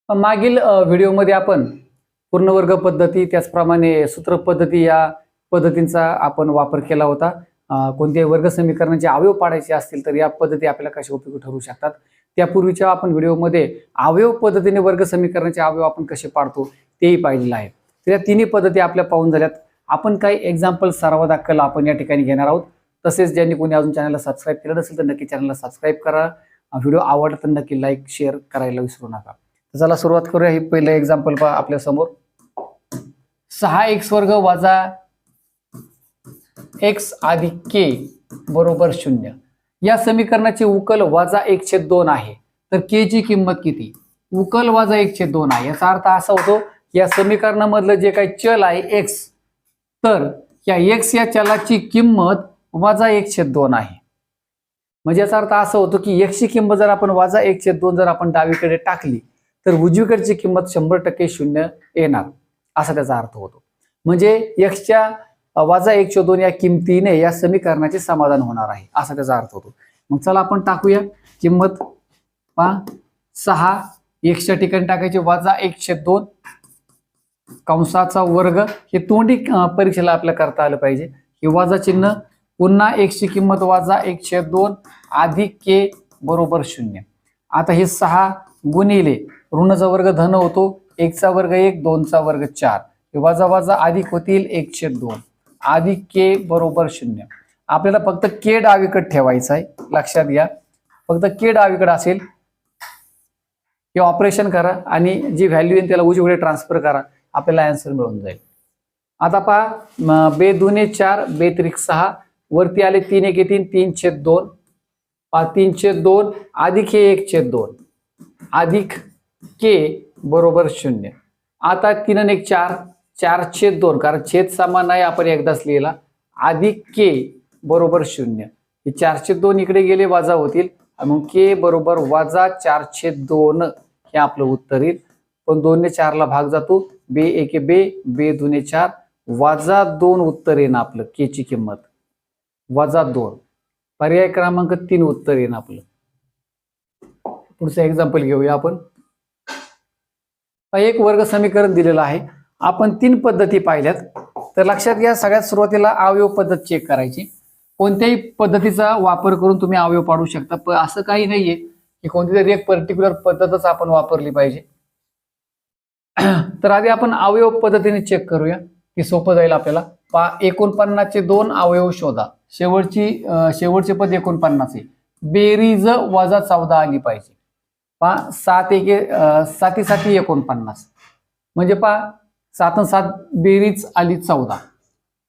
मागील व्हिडिओमध्ये आपण पूर्णवर्ग पद्धती त्याचप्रमाणे सूत्र पद्धती या पद्धतींचा आपण वापर केला होता। कोणत्याही वर्ग समीकरणाचे अवयव पाडायचे असतील तर या पद्धती आपल्याला कशा उपयोगी ठरू शकतात। त्यापूर्वीच्या आपण व्हिडिओमध्ये अवयव पद्धतीने वर्ग समीकरणाचे अवयव आपण कसे पाडतो तेही पाहिलेलं आहे। तर या तिन्ही पद्धती आपल्या पाहून झाल्यात। आपण काही एक्झाम्पल सराव दाखल आपण या ठिकाणी घेणार आहोत। तसेच ज्यांनी कोणी अजून चॅनलला सबस्क्राइब केलं नसेल तर नक्की चॅनलला सबस्क्राइब करा। व्हिडिओ आवडला तर नक्की लाईक शेअर करायला विसरू नका। चला सुरुवात करूया। हे पहिलं एक्झाम्पल पहा आपल्या समोर। 6x वर्ग वजा x अधिक k बरोबर 0 या समीकरणाची उकल वजा 1/2 आहे। तर k ची किंमत किती? उकल वजा 1/2 आहे। याचा अर्थ असा होतो या समीकरणामधलं जे काही चल आहे x, तर या x या चलाची किंमत वजा 1/2 आहे। म्हणजे याचा अर्थ असा होतो की x ची किंमत जर आपण वजा 1/2 जर आपण डावीकडे टाकली तर उजवीकडची किंमत 100% 0 येणार, असा त्याचा अर्थ होतो। म्हणजे x च्या वजा 1/2 या किमतीने या समीकरणाचे समाधान होणार आहे, असा त्याचा अर्थ होतो। मग चला आपण टाकूया किंमत। पहा 6 x च्या ठिकाणी टाकायचे वजा 1/2 कंसाचा वर्ग। हे तोंडी परीक्षेला आपल्या करता आलं पाहिजे। हे वजा चिन्ह पुन्हा x ची किंमत वजा 1/2 अधिक k बरोबर 0। आता हे 6 गुणिले ऋणाचा वर्ग धन होतो, 1 चा वर्ग 1 2 चा वर्ग 4 हे वजा वजा अधिक होतील 1/2 अधिक k बरोबर 0। आपल्याला फक्त k डावीकडे ठेवायचा आहे, लक्षात घ्या। फक्त k डावीकडे असेल हे ऑपरेशन करा आणि जी व्हॅल्यू येईल त्याला उजवीकडे ट्रान्सफर करा, आपल्याला आन्सर मिळून जाईल। आता पहा 2 दुने 4 2 त्रिक 6 वरती आले 3 1 3 3/2 3/2 अधिक हे 1/2 अधिक k बरोबर 0। आता 3 आणि 1 4 4/2 कारण छेद समान आहे आपण एकदाच लिहिला अधिक k बरोबर 0। हे 4/2 इकडे गेले वजा होतील मग k बरोबर वजा 4/2 हे आपलं उत्तर येईल। पण 2 ने 4 ला भाग जातो, बे 1 बे 2 दुने 4 वजा 2 उत्तर येईल आपलं। k ची किंमत वजा 2, पर्याय क्रमांक 3 उत्तर येईल आपलं। पुढचं एक्झाम्पल घेऊया आपण। एक वर्ग समीकरण दिलेलं आहे, आपण 3 पद्धती पाहिल्यात। तर लक्षात घ्या सगळ्यात सुरुवातीला अवयव पद्धत चेक करायची। कोणत्याही पद्धतीचा वापर करून तुम्ही अवयव पाडू शकता, पण असं काही नाहीये की कोणतीतरी एक पर्टिक्युलर पद्धतच आपण वापरली पाहिजे। तर आधी आपण अवयव पद्धतीने चेक करूया, की सोपं जाईल आपल्याला। 49 चे 2 अवयव शोधा। शेवटचे पद 49 आहे, बेरीज वजा 14 आली पाहिजे। 7 1 7 7 49 म्हणजे 7 आणि 7 बेरीज आली 14।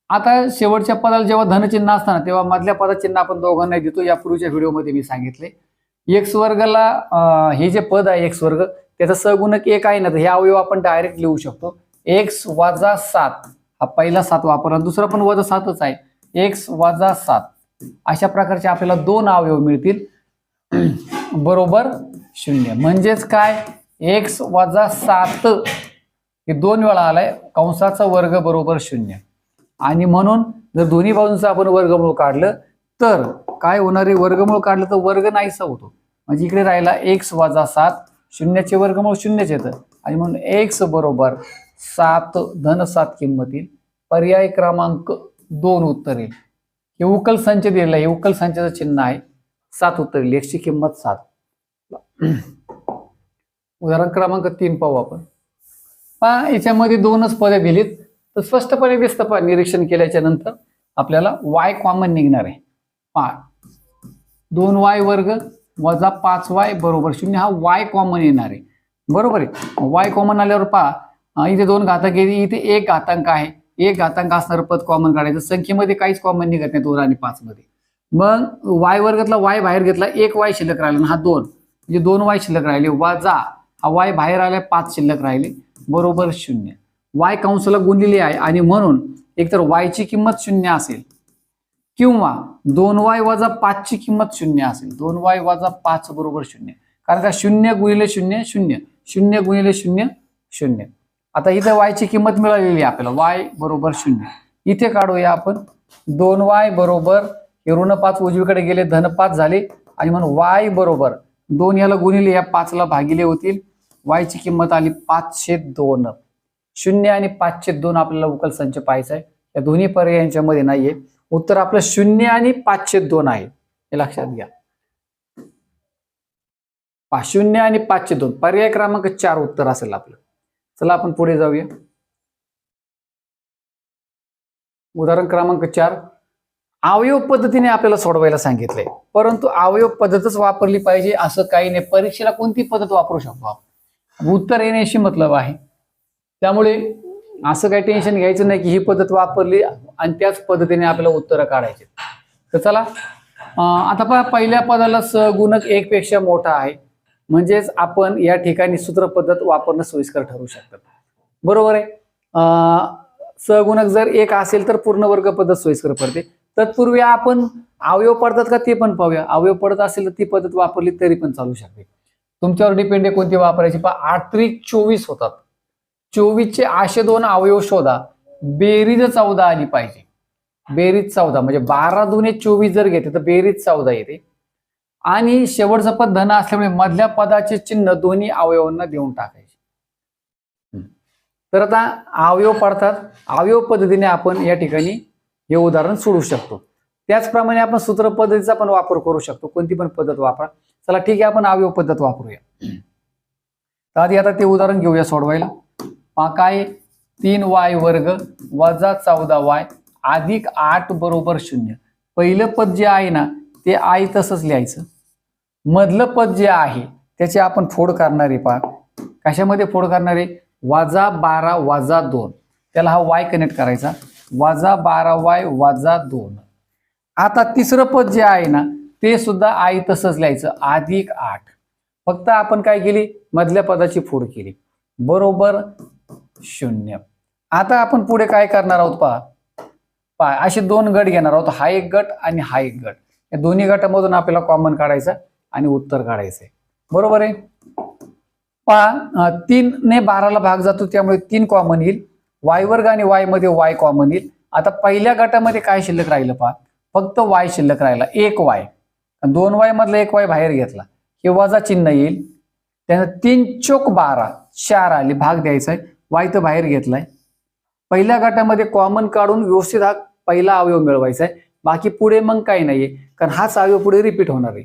आता शेवटच्या पदाला जेव्हा धनचिन्ह असताना तेव्हा मधल्या पदाचे चिन्ह आपण दोघांना देतो। यापूर्वीच्या व्हिडिओमध्ये मी सांगितले x वर्गाला हे जे पद आहे x वर्ग त्याचा सहगुणक 1 आहे ना, तर हे अवयव आपण डायरेक्ट लिहू शकतो। x वजा 7 हा पहिला 7 वापरला, दुसरा पण वजा 7च आहे, x वजा 7 अशा प्रकारचे आपल्याला 2 अवयव मिळतील बरोबर 0। म्हणजेच काय x वजा 7 हे 2 वेळा आलाय, कंसाचा वर्ग बरोबर 0। आणि म्हणून जर दोन्ही बाजूंचं आपण वर्गमूळ काढलं तर काय होणार आहे, वर्गमूळ काढलं तर वर्ग नाहीसा होतो। म्हणजे इकडे राहिला x वजा 7, 0चे वर्गमूळ 0च येतं आणि म्हणून x बरोबर 7 धन 7 किंमत येईल। पर्याय क्रमांक 2 उत्तर येईल। हे उकल संच दिलेला आहे, हे उकल संचाचं चिन्ह आहे, 7 उत्तर येईल। x ची किंमत 7। उदाहरण क्रमांक 3 पाहू आपण। पहा याच्यामध्ये 2च पदे दिलीत, तर स्पष्टपणे दिसतं पहा निरीक्षण केल्याच्या नंतर आपल्याला y कॉमन निघणार आहे। पहा 2y वर्ग वजा 5y बरोबर 0 हा y कॉमन येणार आहे, बरोबर आहे। y कॉमन आल्यावर पहा इथे 2 घातांक आहे, इथे 1 घातांक आहे, 1 घातांक असणारं पद कॉमन काढायचं। संख्येमध्ये काहीच कॉमन निघत नाही 2 आणि 5 मध्ये। मग y वर्गातला y बाहेर घेतला, 1y शिल्लक राहिला, हा 2 म्हणजे 2y शिल्लक राहिले वजा हा y बाहेर आला 5 शिल्लक राहिले बरोबर 0। y कंसाला गुणलेली आहे आणि म्हणून एकतर y ची किंमत 0 असेल किंवा 2y वजा 5 ची किंमत 0 असेल। 2y वजा 5 बरोबर 0, कारण का 0 गुणिले 0 0, 0 गुणिले 0 0। आता इथे y ची किंमत मिळालेली आहे आपल्याला, y बरोबर 0। इथे काढूया आपण 2y बरोबर हे ऋण 5 उजवीकडे गेले धन 5 झाले आणि म्हणून y बरोबर 2 याला गुणिले या 5 ला भागिले होतील वायची किंमत आली 502. 0 आणि 502 आपल्याला उकल संच पाहायचा आहे. या दोन्ही पर्यायांच्या मध्ये नाहीये. उत्तर आपलं 0 आणि 502 आहे, हे लक्षात घ्या. 0 आणि 502 पर्याय क्रमांक 4 उत्तर असेल आपलं. चला आपण पुढे जाऊया. उदाहरण क्रमांक 4. अवयव पद्धतीने आपल्याला सोडवायला सांगितलंय, परंतु अवयव पद्धतच वापरली पाहिजे असं काही नाही. परीक्षेला कोणती पद्धत वापरू शकतो आपण, उत्तर येण्याशी मतलब आहे. त्यामुळे असं काही टेन्शन घ्यायचं नाही की ही पद्धत वापरली आणि त्याच पद्धतीने आपल्याला उत्तर काढायचे. तर चला आता पहा, पहिल्या पदाला सगुणक 1 पेक्षा मोठा आहे, म्हणजेच आपण या ठिकाणी सूत्र पद्धत वापरणं सोयीस्कर ठरू शकतं. बरोबर आहे. सगुणक जर 1 असेल तर पूर्ण वर्ग पद्धत सोयीस्कर पडते. तत्पूर्वी आपण अवयव पडतात का ते पण पाहूया. अवयव पडत असेल तर ती पद्धत वापरली तरी पण चालू शकते. तुमच्यावर डिपेंड आहे कोणती वापरायची. पहा 8 त्रिक 24 होतात. 24चे असे 2 अवयव शोधा, बेरीज 14 आली पाहिजे. बेरीज 14 म्हणजे 12 दुने 24 जर घेते तर बेरीज 14 येते. आणि शेवटचं पद धन असल्यामुळे मधल्या पदाचे चिन्ह दोन्ही अवयवांना देऊन टाकायचे. तर आता अवयव पडतात, अवयव पद्धतीने आपण या ठिकाणी हे उदाहरण सोडवू शकतो. त्याचप्रमाणे आपण सूत्र पद्धतीचा पण वापर करू शकतो. कोणती पण पद्धत वापरा. चला ठीक आहे, आपण अवयव पद्धत वापरूया. तर आधी आता ते उदाहरण घेऊया सोडवायला. काय 3y वर्ग वजा 14y अधिक 8 बरोबर 0. पहिलं पद जे आहे ना ते आहे तसंच लिहायचं. मधलं पद जे आहे त्याचे आपण फोड करणारे. पहा कशामध्ये फोड करणारे, वजा 12 वजा 2, त्याला हा y कनेक्ट करायचा, वजा 12y वजा 2. आता तिसरं पद जे आहे ना ते सुद्धा आहे तसंच लिहायचं, अधिक 8. फक्त आपण काय केली, मधल्या पदाची फोड केली, बरोबर 0. आता आपण पुढे काय करणार आहोत, पहा असे 2 गट घेणार आहोत. हा एक गट आणि हा एक गट. या दोन्ही गटामधून आपल्याला कॉमन काढायचं आणि उत्तर काढायचंय. बरोबर आहे. पहा 3 ने 12ला भाग जातो त्यामुळे 3 कॉमन येईल. y वर्ग आणि y मध्ये y कॉमन येईल. आता पहिल्या गटामध्ये काय शिल्लक राहिलं, पहा फक्त y शिल्लक राहिला, 1y. 2y मधला 1y बाहेर घेतला, हे वजा चिन्ह येईल. त्यानं 3 चोक 12 4 आली, भाग द्यायचा आहे, y तर बाहेर घेतलाय. पहिल्या गटामध्ये कॉमन काढून व्यवस्थित हा पहिला अवयव मिळवायचा आहे. बाकी पुढे मग काही नाहीये, कारण हाच अवयव पुढे रिपीट होणार आहे.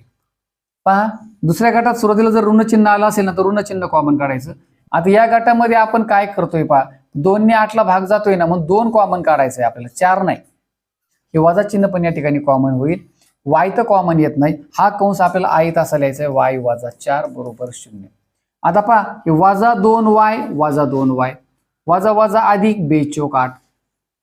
पहा दुसऱ्या गटात सुरुवातीला जर ऋण चिन्ह आलं असेल ना तर ऋण चिन्ह कॉमन काढायचं. आता या गटामध्ये आपण काय करतोय, पहा 2 ने 8ला भाग जातोय ना, मग 2 कॉमन काढायचं आहे आपल्याला, 4 नाही. हे वजा चिन्ह पण या ठिकाणी कॉमन होईल. y तर कॉमन येत नाही, हा कंस आपल्याला आहे असा लिहायचा आहे, y वजा 4 बरोबर 0. आता पहा हे वजा 2y वजा 2y वजा वजा अधिक 2 चोक 8.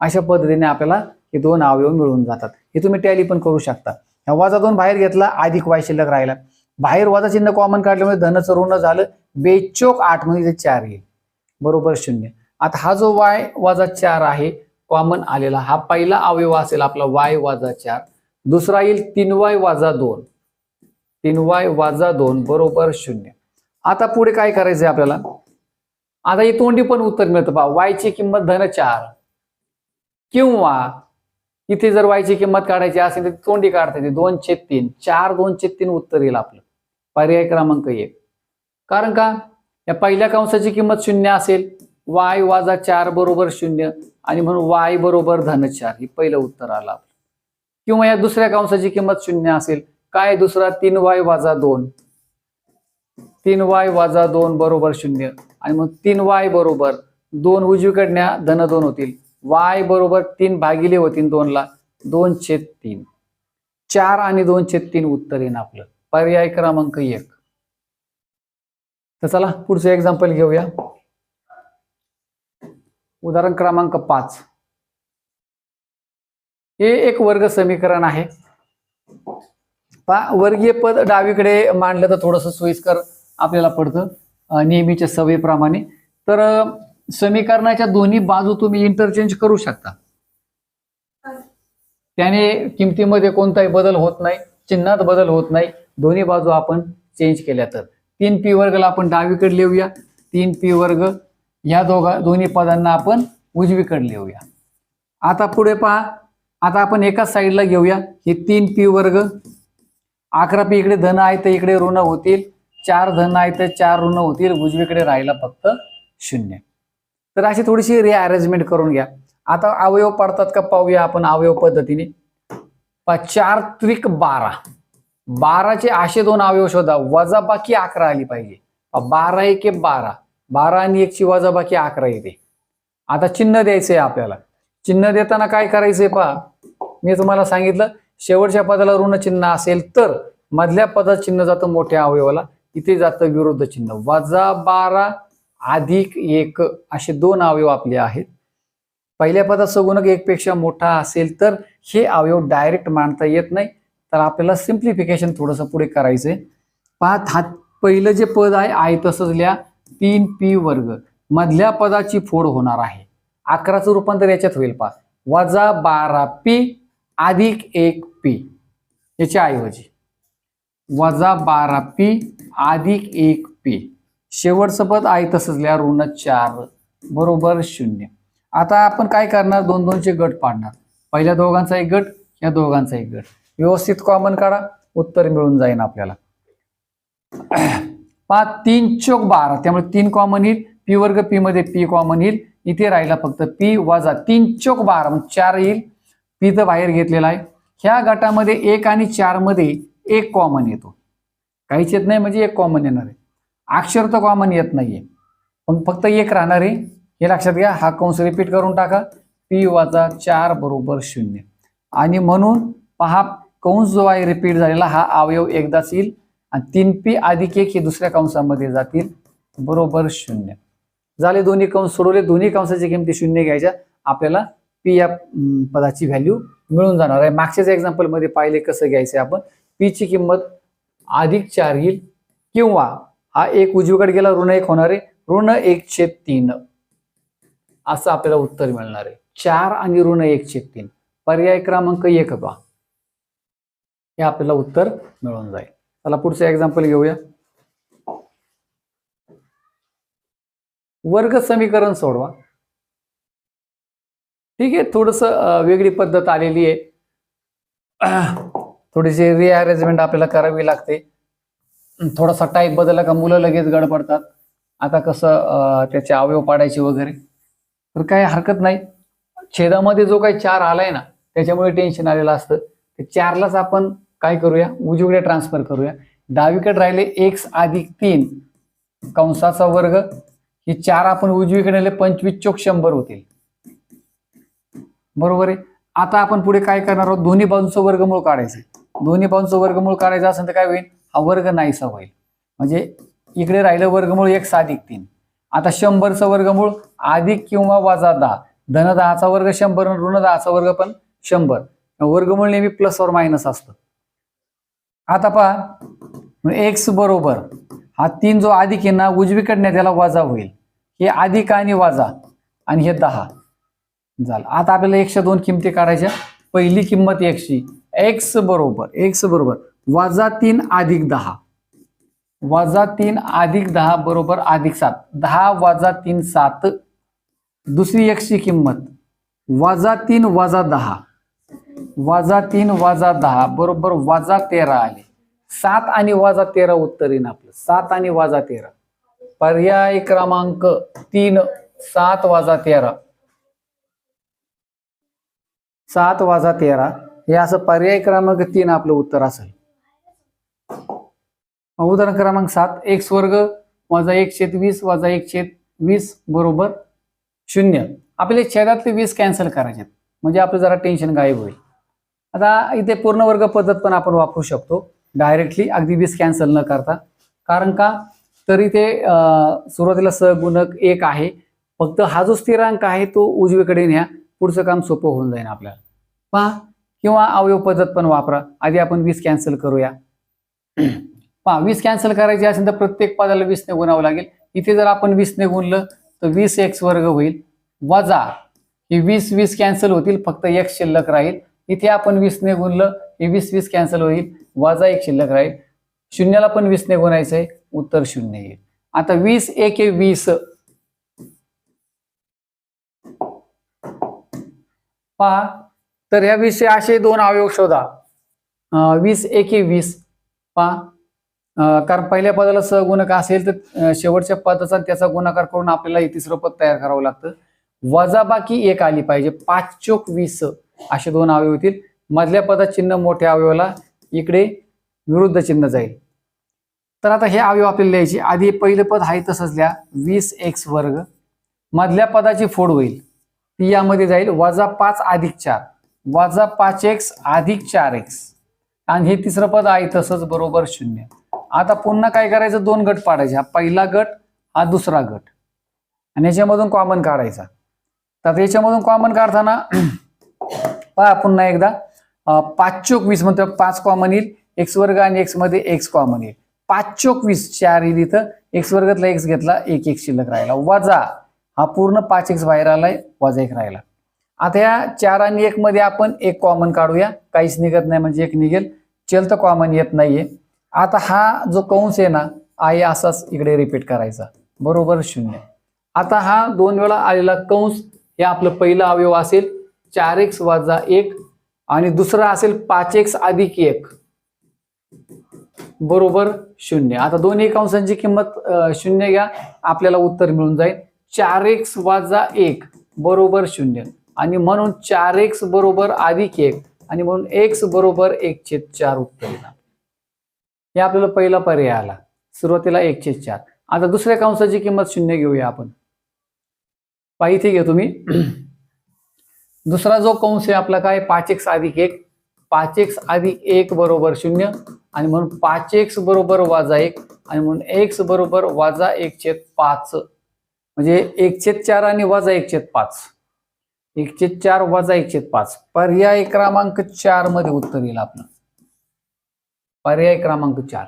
अशा पद्धतीने आपल्याला हे 2 अवयव मिळून जातात. हे तुम्ही टॅली पण करू शकता. वजा 2 बाहेर घेतला, अधिक y शिल्लक राहिला, बाहेर वजा चिन्ह कॉमन काढल्यामुळे धनचं ऋण झालं, 2 चोक 8 म्हणजे 4 येईल, बरोबर 0. आता हा जो y वजा 4 आहे कॉमन आलेला, हा पहिला अवयव असेल आपला y वजा 4. दुसरा येईल 3y वजा 2, 3y वजा 2 बरोबर 0. आता पुढे काय करायचंय आपल्याला, आता ही तोंडी पण उत्तर मिळतं. पहा y ची किंमत धन 4, किंवा इथे जर y ची किंमत काढायची असेल तर तोंडी काढता येते, 2/3. 4 2/3 उत्तर येईल आपलं, पर्याय क्रमांक 1. कारण का, या पहिल्या कंसाची किंमत 0 असेल, y वजा 4 बरोबर 0, आणि म्हणून y बरोबर धन 4, हे पहिलं उत्तर आलं आपलं. किंवा या दुसऱ्या कंसाची किंमत 0 असेल, काय दुसरा 3y वजा 2, 3y वजा 2 बरोबर 0, आणि मग 3y बरोबर 2 उजवीकडण्या धन 2 होतील, y बरोबर 3 भागिले होतील 2 ला, 2/3. 4 आणि 2/3 उत्तर येईल आपलं, पर्याय क्रमांक 1. तर चला पुढचं एक्झाम्पल घेऊया. उदाहरण क्रमांक 5. हे एक वर्ग समीकरण आहे. पहा वर्गीय पद डावीकडे मांडलं तर थोडंसं सोयीस्कर आपल्याला पडतं नेहमीच्या सवयीप्रमाणे. तर समीकरणाच्या दोन्ही बाजू तुम्ही इंटरचेंज करू शकता, त्याने किमतीमध्ये कोणताही बदल होत नाही, चिन्हात बदल होत नाही. दोन्ही बाजू आपण चेंज केल्या तर 3p वर्गला आपण डावीकडे लिहूया, 3p वर्ग या दोन्ही पदांना आपण उजवीकडे लिहूया. आता पुढे पहा, आता आपण एकाच साईडला घेऊया, हे 3p वर्ग, 11p इकडे धन आहे तर इकडे ऋण होतील, 4 धन आहे तर 4 ऋण होतील, उजवीकडे राहिला फक्त 0. तर अशी थोडीशी रिअरेंजमेंट करून घ्या. आता अवयव पडतात का पाहूया आपण अवयव पद्धतीने. 4 त्रिक 12, 12चे असे दोन अवयव शोधा, वजाबाकी 11 आली पाहिजे. 12 एके 12, 12 आणि 1 ची वजाबाकी 11 येते. आता चिन्ह द्यायचंय आपल्याला. चिन्ह देताना काय करायचंय पहा, मी तुम्हाला सांगितलं शेवटच्या पदाला ऋण चिन्ह असेल तर मधल्या पदात चिन्ह जातं मोठ्या अवयवाला, इथे जातं विरुद्ध चिन्ह. -12 अधिक 1 असे दोन अवयव आपले आहेत. पहिल्या पदात सगुणक 1 पेक्षा मोठा असेल तर हे अवयव डायरेक्ट मांडता येत नाही, तर आपल्याला सिम्प्लिफिकेशन थोडंसं पुढे करायचंय. पहा, पहिलं जे पद आहे आहे तसंच लिहा, 3p वर्ग. मधल्या पदाची फोड होणार आहे. 11चं रूपांतर याच्यात होईल पहा, -12p अधिक 1p. याच्या ऐवजी -12p अधिक 1p. शेवटचं पद आहे तसंच लिहा, ऋण 4 बरोबर 0. आता आपण काय करणार, 2-2चे गट पाडणार. पहिल्या दोघांचा एक गट, या दोघांचा एक गट. व्यवस्थित कॉमन काढा, उत्तर मिळून जाईल आपल्याला. 3 चौक 12, त्यामुळे 3 कॉमन येईल. p वर्ग p मध्ये p कॉमन येईल. इथे राहिला फक्त p वजा 3 चौक 12 म्हणजे 4 येईल. p तर बाहेर घेतलेला आहे. ह्या गटामध्ये 1 आणि 4 मध्ये 1 कॉमन येतो. काहीच येत नाही म्हणजे 1 कॉमन येणार आहे. अक्षर तर कॉमन येत नाहीये, पण फक्त 1 राहणार आहे, हे लक्षात घ्या. हा कंस रिपीट करून टाका, p वजा 4 बरोबर 0. आणि म्हणून पहा, कंस जो आहे रिपीट झालेला हा अवयव एकदाच येईल आणि 3p अधिक 1 हे दुसऱ्या कंसामध्ये जातील बरोबर 0. झाले, दोन्ही कंस सोडवले. दोन्ही कंसाची किमती 0 घ्यायच्या, आपल्याला p या पदाची व्हॅल्यू मिळून जाणार आहे. मागच्याच एक्झाम्पल मध्ये पाहिले कसं घ्यायचं आपण. p ची किंमत अधिक 4 येईल किंवा हा 1 उजवीकडे गेला, ऋण 1 होणार आहे, ऋण 1/3 असं आपल्याला उत्तर मिळणार आहे. 4 आणि ऋण 1/3 पर्याय क्रमांक 1 पहा, हे आपल्याला उत्तर मिळून जाईल. चला पुढचं एक्झाम्पल घेऊया. वर्ग समीकरण सोडवा. ठीक आहे, थोडस वेगळी पद्धत आलेली आहे. थोडीशी रिअरेंजमेंट आपल्याला करावी लागते. थोडासा टाईप बदलला का मुलं लगेच गडबडतात. आता कसं त्याचे अवयव पाडायचे वगैरे, तर काही हरकत नाही. छेदामध्ये जो काही 4 आलाय ना, त्याच्यामुळे टेन्शन आलेलं असतं. ते 4लाच आपण काय करूया, उजवीकडे ट्रान्सफर करूया. डावीकडे राहिले x अधिक 3 कंसाचा वर्ग. ही 4 आपण उजवीकडे नेले, 25 चौक 100 होतील बरोबर आहे. आता आपण पुढे काय करणार आहोत, दोन्ही बाजूचं वर्गमूळ काढायचं. दोन्ही बाजूचं वर्गमूळ काढायचं असेल तर काय होईल, हा वर्ग नाहीसा होईल. म्हणजे इकडे राहिलं वर्गमूळ x अधिक 3. आता 100चं वर्गमूळ अधिक किंवा वजा 10, धन 10चा वर्ग 100 आणि ऋण 10चा वर्ग पण 100. वर्गमूळ नेहमी प्लस और मायनस असतं. आता पहा, x बरोबर हा 3 जो अधिक आहे ना, उजवीकडे त्याला वजा होईल. हे अधिक आणि वजा आणि हे 10 झालं. आता आपल्याला x च्या दोन किमती काढायच्या. पहिली किंमत x ची, x बरोबर वजा 3 अधिक 10, वजा 3 अधिक 10 बरोबर अधिक 7, 10 वजा 3 7. दुसरी x ची किंमत वजा 3 वजा 10, वजा 3 वजा 10 बरोबर वजा 13 आले. 7 आणि वजा 13 उत्तर येईल आपलं. 7 आणि वजा 13 पर्याय क्रमांक 3. 7 वजा 13, 7 वजा 13 हे असं पर्याय क्रमांक 3 आपलं उत्तर असेल. उदाहरण क्रमांक 7, x वर्ग वजा 1/20 वजा 1/20 बरोबर 0. आपल्याला छेदातले 20 कॅन्सल करायचे, म्हणजे आपलं जरा टेन्शन गायब होईल. आता इथे पूर्ण वर्ग पद्धत पण आपण वापरू शकतो डायरेक्टली, अगदी 20 कॅन्सल न करता. कारण का, तर इथे सुरुवातीला सहगुणक 1 आहे, फक्त हा जो स्थिरांक आहे तो उजवीकडे न्या, पुढचं काम सोपं होऊन जाईल आपल्याला. पहा, किंवा अवयव पद्धत पण वापरा. आधी आपण 20 कॅन्सल करूया. पहा, 20 कॅन्सल करायचे असेल तर प्रत्येक पदाला 20 ने गुणावं लागेल. इथे जर आपण 20 ने गुणलं तर 20x वर्ग होईल, वजा हे 20 कॅन्सल होतील, फक्त x शिल्लक राहील. इथे आपण 20 ने गुणलं, हे 20 कॅन्सल होईल, वजा 1 शिल्लक राहील. शून्याला पण 20 ने गुणायचं आहे, उत्तर 0 येईल. आता 20 1 20. पहा, तर ह्या 20 असे दोन अवयव शोधा. 20 1 20. पहा, कारण पहिल्या पदाला सगुणक असेल तर शेवटच्या पदाचा त्याचा गुणाकार करून आपल्याला हे तिसरं पद तयार करावं लागतं. वजाबाकी 1 आली पाहिजे. 5 चोक 20 असे 2 अवयव होतील. मधल्या पदात चिन्ह मोठ्या अवयवाला इकडे विरुद्ध चिन्ह जाईल. तर आता हे अवयव आपल्याला लिहायचे. आधी पहिलं पद आहे तसंच लिहा 20x वर्ग. मधल्या पदाची फोड होईल ती यामध्ये जाईल -5 + 4 -5x + 4x आणि हे तिसरं पद आहे तसंच बरोबर 0. आता पुन्हा काय करायचं, 2 गट पाडायचे. हा पहिला गट, हा दुसरा गट आणि याच्यामधून कॉमन काढायचा. तर याच्यामधून कॉमन काढताना पहा पुन्हा एकदा 5 चोक 20 म्हणतो 5 कॉमन येईल. x वर्ग आणि x मध्ये x कॉमन येईल. 5 चोक 20 4 येईल. इथं x वर्गातला x घेतला 1 शिल्लक राहिला. वजा हा पूर्ण 5x बाहेर आलाय, वजा 1 राहिला. आता या 4 आणि 1 मध्ये आपण 1 कॉमन काढूया. काहीच निघत नाही म्हणजे 1 निघेल. चल तर कॉमन येत नाहीये. आता हा जो कंस आहे ना आहे असाच इकडे रिपीट करायचा बरोबर 0. आता हा 2 वेळा आलेला कंस हे आपलं पहिला अवयव असेल 4x - 1 आणि दुसरा असेल 5x + 1 बरोबर 0. आता दोन्ही कंसांची किंमत 0 घ्या, आपल्याला उत्तर मिळून जाईल 4x - 1 बरोबर 0 आणि म्हणून 4x बरोबर +1 आणि म्हणून x बरोबर 1/4 उत्तर येईल. हे आपल्याला पहिला पर्याय आला. सुरुवातीला 1/4. आता दुसऱ्या कंसाची किंमत 0 घेऊया आपण. इथे घे तुम्ही. दुसरा जो कंस आहे आपला काय 5x + 1 5x + 1 बरोबर 0 आणि म्हणून 5x बरोबर -1 आणि म्हणून x बरोबर -1/5 म्हणजे 1/4 आणि -1/5 1/4 -1/5 पर्याय क्रमांक 4 मध्ये उत्तर येईल आपलं. पर्याय क्रमांक 4.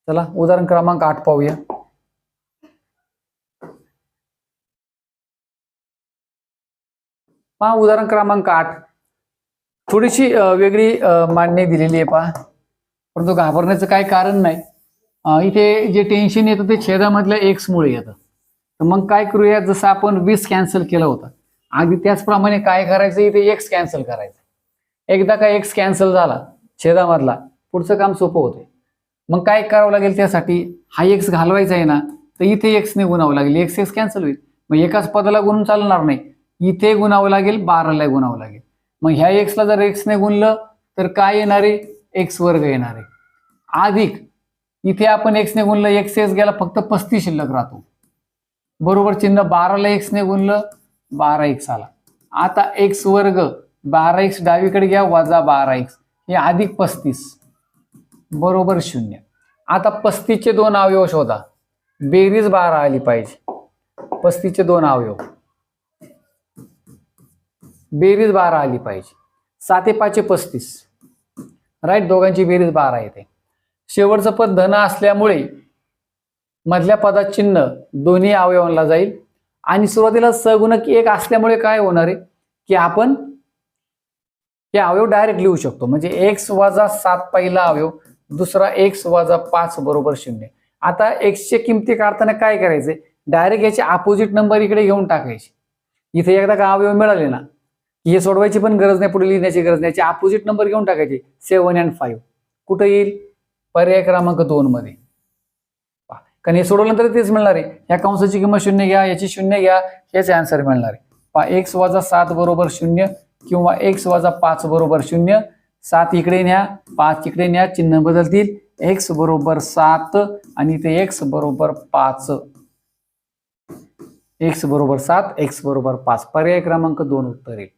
चला उदाहरण क्रमांक 8 पाहूया. पहा उदाहरण क्रमांक 8 थोडीशी वेगळी मांडणी दिलेली आहे पहा, परंतु घाबरण्याचं काही कारण नाही. इथे जे टेन्शन येतं ते छेदामधल्या x मुळे येतं. तर मग काय करूया, जसं आपण 20 कॅन्सल केलं होतं अगदी त्याचप्रमाणे काय करायचं, इथे x कॅन्सल करायचं. एकदा का x कॅन्सल झाला छेदामधला पुढचं काम सोपं होतं. मग काय करावं लागेल त्यासाठी, हा x घालवायचा आहे ना तर इथे x ने गुणावं लागेल. x कॅन्सल होईल. मग एकाच पदाला गुणून चालणार नाही, इथे गुणावं लागेल 12ला गुणावं लागेल. मग ह्या x ला जर x ने गुणलं तर काय येणार आहे, x वर्ग येणार आहे. अधिक इथे आपण x ने गुणलं x गेला फक्त 35 शिल्लक राहतो बरोबर चिन्ह. 12ला x ने गुणलं 12x आला. आता x वर्ग 12x डावीकडे घ्या -12x हे अधिक 35 बरोबर 0. आता 35 चे 2 अवयव शोधा. बेरीज 12 आली पाहिजे. 35 चे 2 अवयव बेरीज 12 आली पाहिजे. 7 × 5 = 35 राईट. दोघांची बेरीज 12 येते. शेवटचं पद धन असल्यामुळे मधल्या पदात चिन्ह दोन्ही अवयवांना जाईल आणि सुरुवातीला सगुणक 1 असल्यामुळे काय होणार आहे की आपण हे अवयव डायरेक्ट लिहू शकतो. म्हणजे x - 7 पहिला अवयव, दुसरा x - 5 बरोबर 0. आता x ची किमती काढताना काय करायचे, डायरेक्ट याचे अपोजिट नंबर इकडे घेऊन टाकायचे. इथे एकदा का अवयव मिळाले ना हे सोडवायची पण गरज नाही, पुढे लिहिण्याची गरज नाही. याचे अपोजिट नंबर घेऊन टाकायचे 7 आणि 5 कुठं येईल, पर्याय क्रमांक 2 मध्ये. कारण हे सोडवल्यानंतर तेच मिळणार आहे. या कंसाची किंमत 0 घ्या, याची 0 घ्या, याचे आन्सर मिळणार आहे. x - 7 बरोबर 0 किंवा x - 5 बरोबर 0. 7 इकडे न्या, 5 इकडे न्या, चिन्ह बदलतील. x बरोबर 7 आणि इथे x बरोबर 5. x बरोबर 7, x बरोबर 5 पर्याय क्रमांक 2 उत्तर येईल.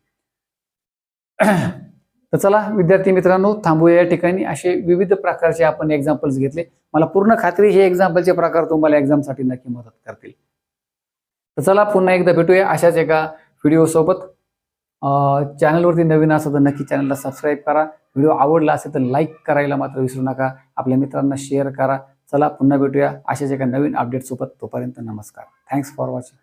तर चला विद्यार्थी मित्रांनो थांबूया या ठिकाणी. असे विविध प्रकारचे आपण एक्झाम्पल्स घेतले. मला पूर्ण खात्री हे एक्झाम्पलचे प्रकार तुम्हाला एक्झामसाठी नक्की मदत करतील. तर चला पुन्हा एकदा भेटूया अशाच एका व्हिडिओ सोबत. चॅनलवरती नवीन असेल तर नक्की चॅनलला सबस्क्राईब करा. व्हिडिओ आवडला असेल तर लाईक करायला मात्र विसरू नका. आपल्या मित्रांना शेअर करा. चला पुन्हा भेटूया अशाच एका नवीन अपडेट सोबत. तोपर्यंत नमस्कार. Thanks for watching.